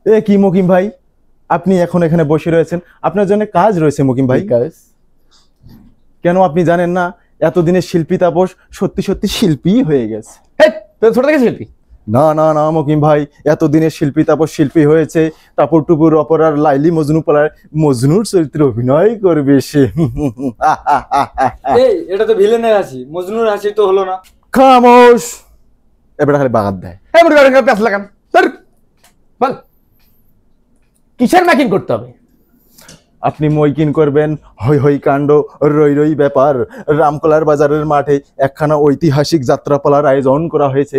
এ কি মকিম ভাই, আপনি এখন এখানে বসে রয়েছেন, আপনার জন্য কাজ রয়েছে মকিম ভাই। কাজ? কেন আপনি জানেন না এতদিনের শিল্পী তাপস সত্যি সত্যি শিল্পী হয়ে গেছে? ছোট থেকে শিল্পী? না না না মকিম ভাই, এতদিনের শিল্পী তাপস শিল্পী হয়েছে, টাপুর টুপুর অপরার লাইলি মজনু পালার মজনুর চরিত্রে অভিনয় করবে সে। এই এটা তো ভিলেনের হাসি, মজনুর হাসি তো হলো না। খামোশ, এবার খালি বাগাত দেয়। প্যাস লাগান বল, কিসের ম্যাকিং করতে হবে? আপনি মইকিন করবেন হই হই কাণ্ড, রই রই ব্যাপার। রামকলার বাজারের মাঠে একখানা ঐতিহাসিক যাত্রাপালার আয়োজন করা হয়েছে।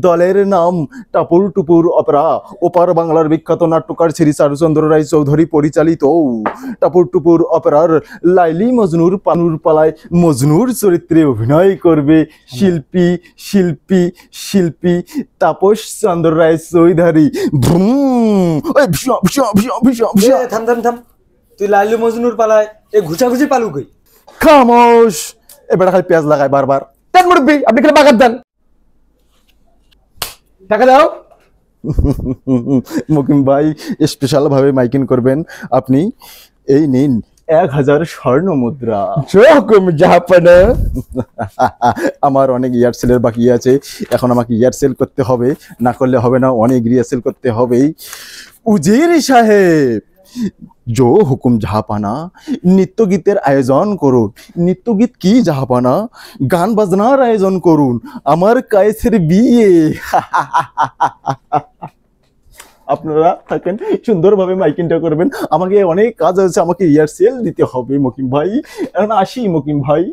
দলের নাম টাপুর টুপুর অপেরা। ওপার বাংলার বিখ্যাত নাট্যকার শ্রী চারুচন্দ্র রায় চৌধুরী পরিচালিত টাপুর টুপুর অপেরার লাইলি মজনুর পানুর পালায় মজনুর চরিত্রে অভিনয় করবে শিল্পী শিল্পী শিল্পী তাপস চন্দ্র রায় চৌধুরী। থাম থাম থাম, তুই লাইলু মজনুর পালায় এ ঘুচাঘুচি পালু কই? খামোশ, এবার খালি পেঁয়াজ লাগায় বারবার। দেন মুরব্বী, আপনি খেলে বাগাত দেন, টাকা দাও। মকিম ভাই স্পেশাল ভাবে মাইকিং করবেন আপনি, এই নিন 1000 স্বর্ণ মুদ্রা। জাহাপানা। আমার অনেক ইয়ারসেলের বাকি আছে, এখন আমাকে ইয়ারসেল করতে হবে, না করলে হবে না, অনেক রিহার্সেল করতে হবে। উজির সাহেব, জো হুকুম জাহাপানা, নৃত্য গীতের আয়োজন করুন। নৃত্য গীত কি জাহাপানা? গান বাজনার আয়োজন করুন, আমার কায়েসের বিয়ে। আপনারা থাকেন, সুন্দরভাবে মাইকিংটা করবেন। আমাকে অনেক কাজ আছে, আমাকে ইয়ারসেল দিতে হবে মকিম ভাই, এখন আসি মকিম ভাই।